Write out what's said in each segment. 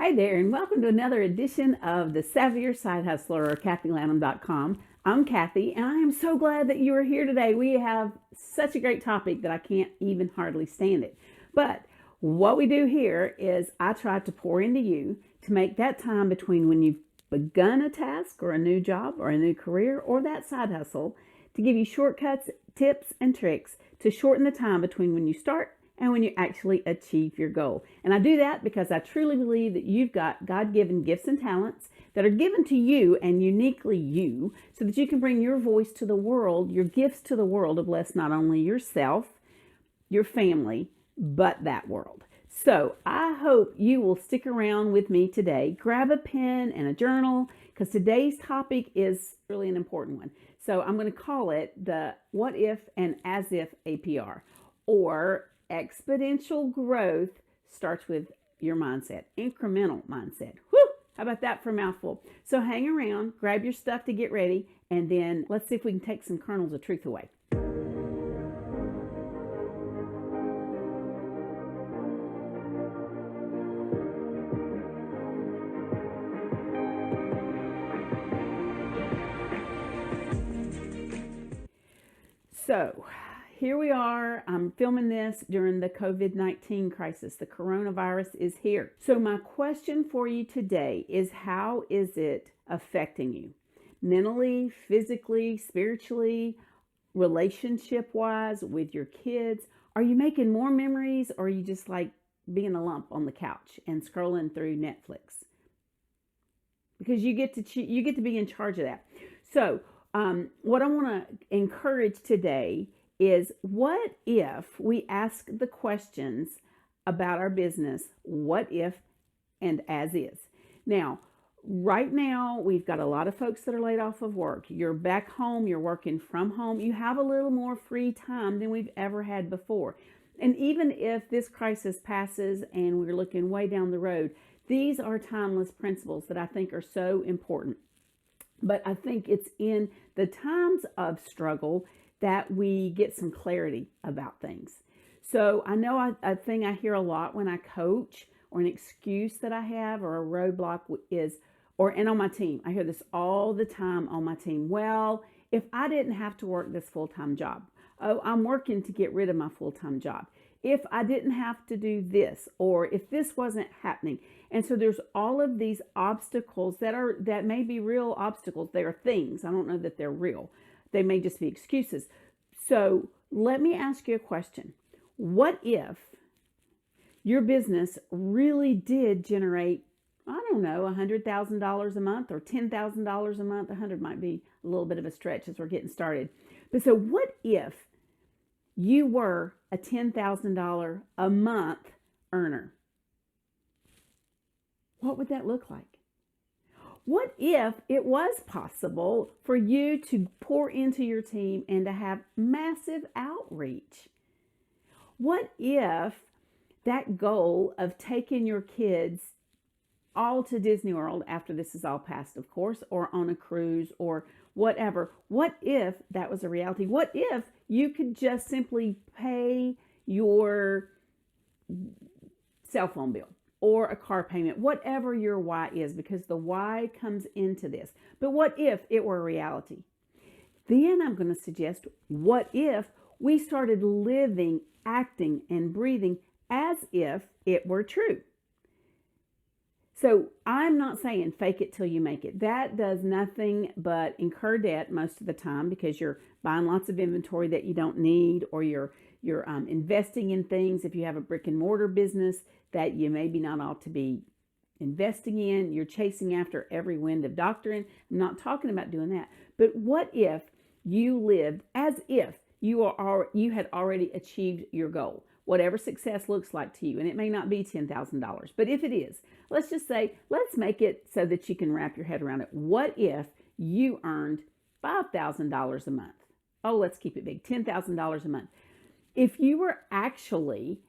Hey there, and welcome to another edition of the Savvier Side Hustler, or KathyLanham.com. I'm Kathy, and I am so glad that you are here today. We have such a great topic that I can't even hardly stand it. But what we do here is I try to pour into you to make that time between when you've begun a task or a new job or a new career or that side hustle to give you shortcuts, tips, and tricks to shorten the time between when you start and when you actually achieve your goal. And I do that because I truly believe that you've got God-given gifts and talents that are given to you and uniquely you, so that you can bring your voice to the world, your gifts to the world, to bless not only yourself, your family, but that world. So I hope you will stick around with me today. Grab a pen and a journal, because today's topic is really an important one. So I'm going to call it the What If and As If APR, or exponential growth starts with your mindset, incremental mindset. Whew! How about that for a mouthful? So hang around, grab your stuff to get ready, and then let's see if we can take some kernels of truth away. So here we are. I'm filming this during the COVID-19 crisis. The coronavirus is here. So my question for you today is, how is it affecting you? Mentally, physically, spiritually, relationship-wise, with your kids? Are you making more memories, or are you just like being a lump on the couch and scrolling through Netflix? Because you get to be in charge of that. So what I want to encourage today is, what if we ask the questions about our business, what if and as is? Now, right now, we've got a lot of folks that are laid off of work. You're back home, you're working from home. You have a little more free time than we've ever had before. And even if this crisis passes and we're looking way down the road, these are timeless principles that I think are so important. But I think it's in the times of struggle that we get some clarity about things. So I know a thing I hear a lot when I coach, or an excuse that I have, or a roadblock is, and on my team, I hear this all the time on my team. Well, if I didn't have to work this full-time job, oh, I'm working to get rid of my full-time job. If I didn't have to do this, or if this wasn't happening. And so there's all of these obstacles that may be real obstacles. They are things. I don't know that they're real. They may just be excuses. So let me ask you a question. What if your business really did generate, I don't know, $100,000 a month or $10,000 a month? 100 might be a little bit of a stretch as we're getting started. But so what if you were a $10,000 a month earner? What would that look like? What if it was possible for you to pour into your team and to have massive outreach? What if that goal of taking your kids all to Disney World, after this is all passed, of course, or on a cruise or whatever, what if that was a reality? What if you could just simply pay your cell phone bill or a car payment, whatever your why is, because the why comes into this. But what if it were a reality? Then I'm going to suggest, what if we started living, acting, and breathing as if it were true? So I'm not saying fake it till you make it. That does nothing but incur debt most of the time, because you're buying lots of inventory that you don't need, or you're investing in things, if you have a brick and mortar business, that you maybe not ought to be investing in. You're chasing after every wind of doctrine. I'm not talking about doing that. But what if you lived as if you had already achieved your goal, whatever success looks like to you? And it may not be $10,000, but if it is, let's just say, let's make it so that you can wrap your head around it. What if you earned $5,000 a month? Oh, let's keep it big, $10,000 a month. If you were actually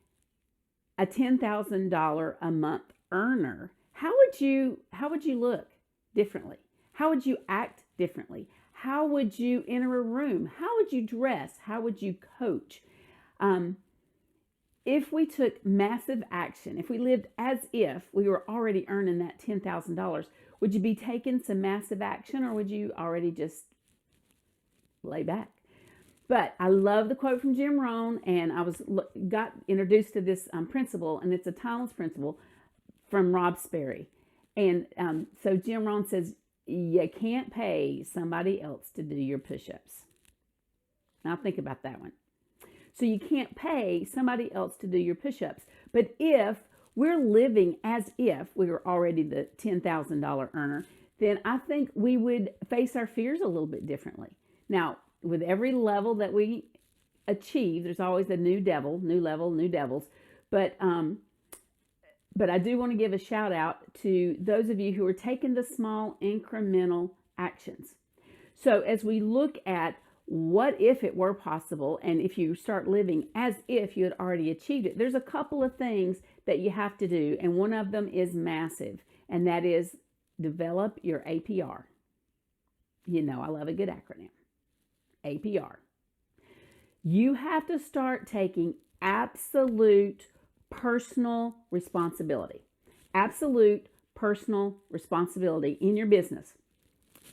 a $10,000 a month earner, how would you look differently? How would you act differently? How would you enter a room? How would you dress? How would you coach? if we took massive action, if we lived as if we were already earning that $10,000, would you be taking some massive action, or would you already just lay back? But I love the quote from Jim Rohn, and I got introduced to this principle, and it's a timeless principle from Rob Sperry. And so Jim Rohn says, you can't pay somebody else to do your push-ups. Now think about that one. So you can't pay somebody else to do your push-ups. But if we're living as if we were already the $10,000 earner, then I think we would face our fears a little bit differently. Now, with every level that we achieve, there's always a new devil, new level, new devils. But I do want to give a shout out to those of you who are taking the small incremental actions. So as we look at what if it were possible, and if you start living as if you had already achieved it, there's a couple of things that you have to do, and one of them is massive, and that is develop your APR. You know I love a good acronym. APR. You have to start taking absolute personal responsibility. Absolute personal responsibility in your business.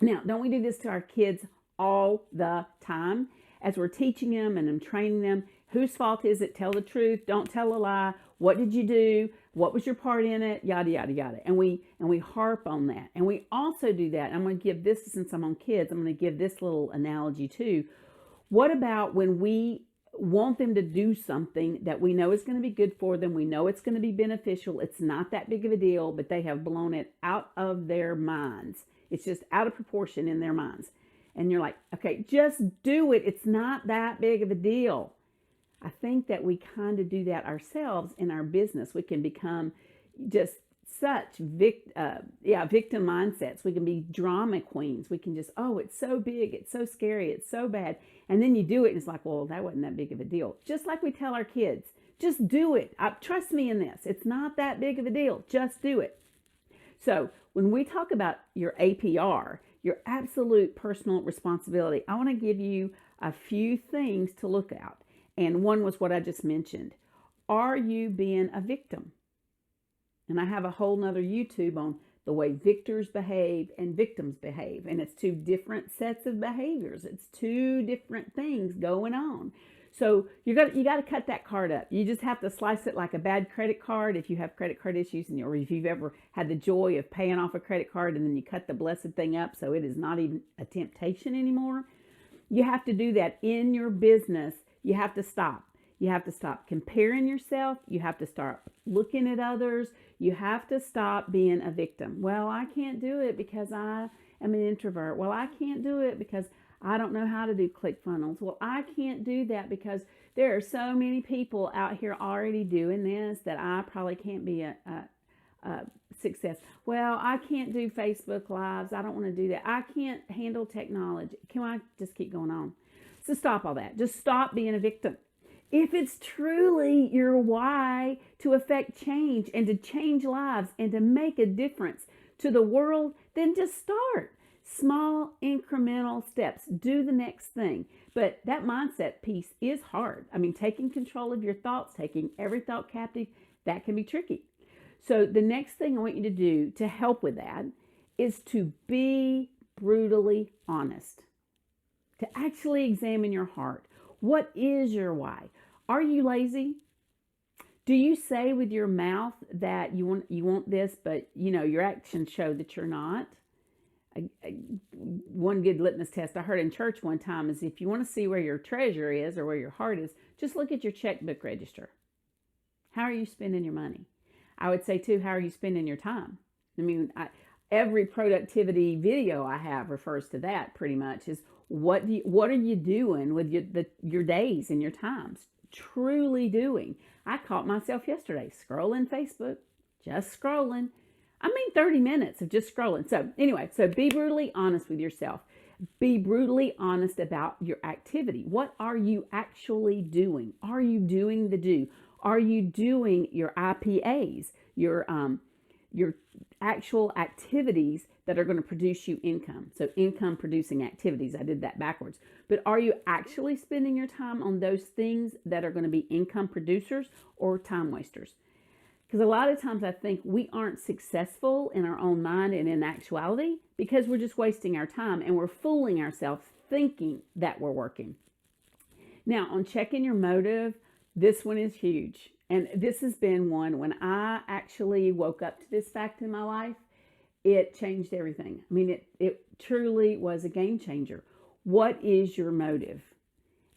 Now, don't we do this to our kids all the time? As we're teaching them and I'm training them, whose fault is it? Tell the truth. Don't tell a lie. What did you do? What was your part in it? Yada, yada, yada. And we harp on that. And we also do that. I'm going to give this, since I'm on kids, I'm going to give this little analogy too. What about when we want them to do something that we know is going to be good for them? We know it's going to be beneficial. It's not that big of a deal, but they have blown it out of their minds. It's just out of proportion in their minds. And you're like, okay, just do it. It's not that big of a deal. I think that we kind of do that ourselves in our business. We can become just such victim mindsets. We can be drama queens. We can just, oh, it's so big, it's so scary, it's so bad. And then you do it and it's like, well, that wasn't that big of a deal. Just like we tell our kids, just do it. Trust me in this. It's not that big of a deal. Just do it. So when we talk about your APR, your absolute personal responsibility, I want to give you a few things to look at. And one was what I just mentioned. Are you being a victim? And I have a whole nother YouTube on the way victors behave and victims behave. And it's two different sets of behaviors. It's two different things going on. So you got to cut that card up. You just have to slice it like a bad credit card. If you have credit card issues, or if you've ever had the joy of paying off a credit card and then you cut the blessed thing up so it is not even a temptation anymore. You have to do that in your business. You have to stop. You have to stop comparing yourself. You have to start looking at others. You have to stop being a victim. Well, I can't do it because I am an introvert. Well, I can't do it because I don't know how to do ClickFunnels. Well, I can't do that because there are so many people out here already doing this that I probably can't be a success. Well, I can't do Facebook Lives. I don't want to do that. I can't handle technology. Can I just keep going on? So stop all that. Just stop being a victim. If it's truly your why to affect change and to change lives and to make a difference to the world, then just start. Small incremental steps. Do the next thing. But that mindset piece is hard. I mean, taking control of your thoughts, taking every thought captive, that can be tricky. So the next thing I want you to do to help with that is to be brutally honest. To actually examine your heart. What is your why? Are you lazy? Do you say with your mouth that you want this, but your actions show that you're not? One good litmus test I heard in church one time is if you want to see where your treasure is or where your heart is, just look at your checkbook register. How are you spending your money? I would say too, how are you spending your time? I mean, every productivity video I have refers to that pretty much. Is what are you doing with your days and your times? Truly doing. I caught myself yesterday scrolling Facebook, just scrolling. 30 minutes of just scrolling. So anyway, be brutally honest with yourself. Be brutally honest about your activity. What are you actually doing? Are you doing the do? Are you doing your IPAs, your your actual activities that are going to produce you income. So income producing activities. I did that backwards. But are you actually spending your time on those things that are going to be income producers or time wasters? Because a lot of times I think we aren't successful in our own mind and in actuality because we're just wasting our time and we're fooling ourselves thinking that we're working. Now, on checking your motive, this one is huge. And this has been one when I actually woke up to this fact in my life, it changed everything. I mean, it truly was a game changer. What is your motive?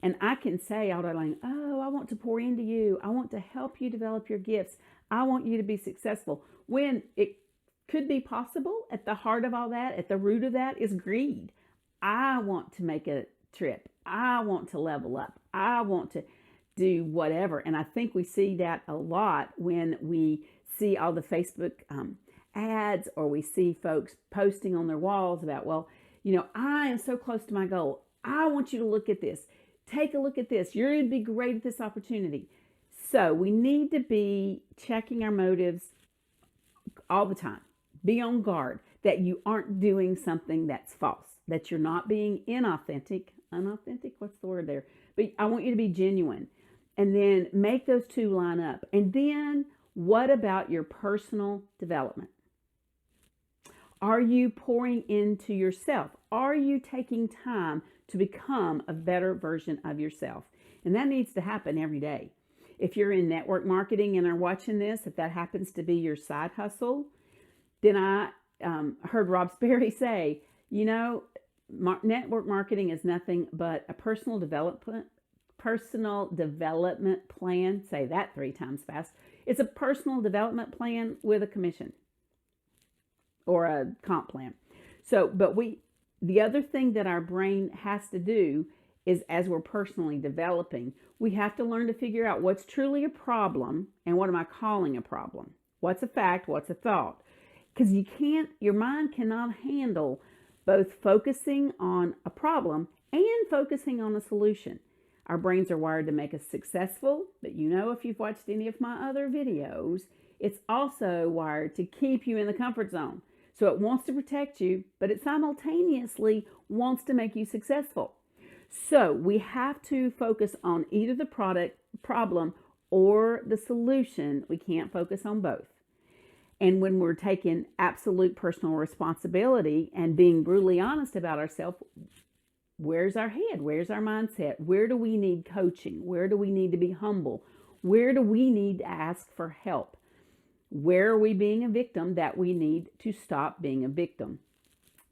And I can say all day long, oh, I want to pour into you. I want to help you develop your gifts. I want you to be successful. When it could be possible, at the heart of all that, at the root of that is greed. I want to make a trip. I want to level up. I want to do whatever. And I think we see that a lot when we see all the Facebook ads, or we see folks posting on their walls about, well, you know, I am so close to my goal. I want you to look at this. Take a look at this. You're going to be great at this opportunity. So we need to be checking our motives all the time. Be on guard that you aren't doing something that's false, that you're not being unauthentic, what's the word there? But I want you to be genuine. And then make those two line up. And then what about your personal development? Are you pouring into yourself? Are you taking time to become a better version of yourself? And that needs to happen every day. If you're in network marketing and are watching this, if that happens to be your side hustle, then I heard Rob Sperry say, you know, network marketing is nothing but a personal development plan. Say that 3 times fast. It's a personal development plan with a commission or a comp plan. So, but the other thing that our brain has to do is, as we're personally developing, we have to learn to figure out what's truly a problem and what am I calling a problem? What's a fact? What's a thought? Because your mind cannot handle both focusing on a problem and focusing on a solution. Our brains are wired to make us successful, but you know, if you've watched any of my other videos, it's also wired to keep you in the comfort zone. So it wants to protect you, but it simultaneously wants to make you successful. So we have to focus on either the problem or the solution. We can't focus on both. And when we're taking absolute personal responsibility and being brutally honest about ourselves, where's our head? Where's our mindset? Where do we need coaching? Where do we need to be humble? Where do we need to ask for help? Where are we being a victim that we need to stop being a victim?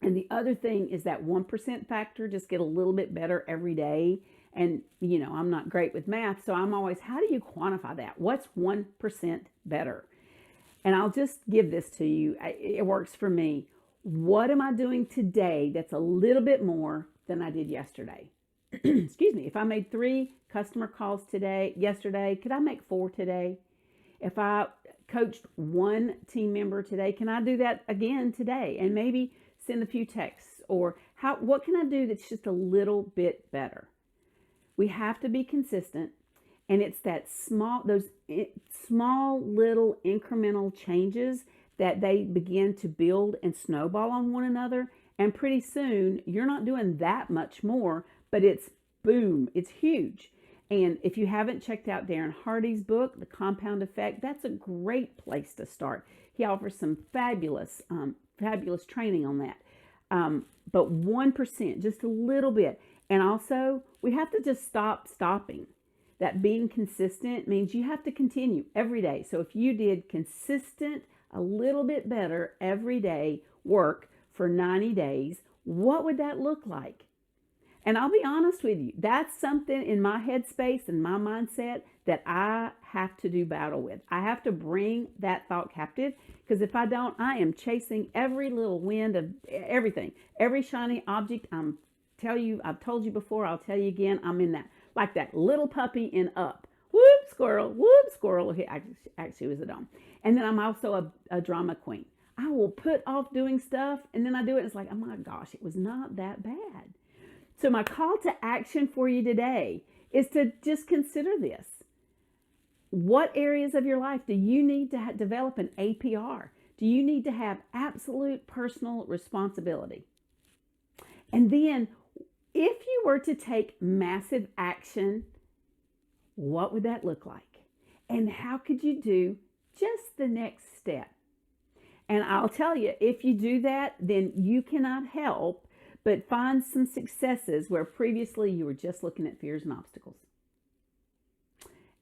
And the other thing is that 1% factor, just get a little bit better every day. And, you know, I'm not great with math, so I'm always, how do you quantify that? What's 1% better? And I'll just give this to you. It works for me. What am I doing today that's a little bit more than I did yesterday? Excuse me. If I made 3 customer calls yesterday, could I make 4 today? If I coached 1 team member today, can I do that again today? And maybe send a few texts, or what can I do that's just a little bit better? We have to be consistent, and it's those small little incremental changes that they begin to build and snowball on one another. And pretty soon you're not doing that much more, but it's boom, it's huge. And if you haven't checked out Darren Hardy's book, The Compound Effect, that's a great place to start. He offers some fabulous training on that. But 1%, just a little bit. And also, we have to just stop stopping. That being consistent means you have to continue every day. So if you did consistent, a little bit better every day work for 90 days, what would that look like? And I'll be honest with you, that's something in my headspace and my mindset that I have to do battle with. I have to bring that thought captive, because if I don't, I am chasing every little wind of everything, every shiny object. I've told you before, I'll tell you again, I'm in that, like that little puppy in Up. Whoop, squirrel, whoop, squirrel. Actually, it was a dome. And then I'm also a drama queen. I will put off doing stuff, and then I do it, and it's like, oh my gosh, it was not that bad. So my call to action for you today is to just consider this. What areas of your life do you need to develop an APR? do you need to have absolute personal responsibility? And then, if you were to take massive action, what would that look like? And how could you do just the next step? And I'll tell you, if you do that, then you cannot help but find some successes where previously you were just looking at fears and obstacles.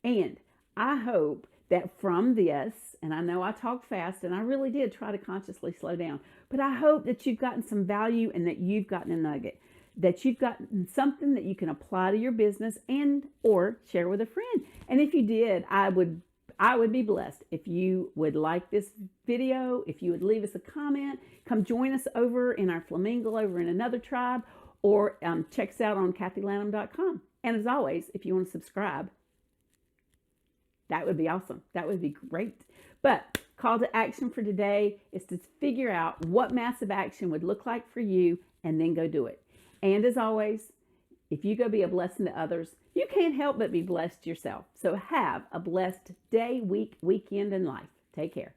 And I hope that from this, and I know I talk fast, and I really did try to consciously slow down, but I hope that you've gotten some value and that you've gotten a nugget, that you've gotten something that you can apply to your business and or share with a friend. And if you did, I would be blessed if you would like this video, if you would leave us a comment, come join us over in our Flamingo over in another tribe, or check us out on kathylanham.com. And as always, if you want to subscribe, that would be awesome. That would be great. But call to action for today is to figure out what massive action would look like for you and then go do it. And as always, if you go be a blessing to others, you can't help but be blessed yourself. So have a blessed day, week, weekend, and life. Take care.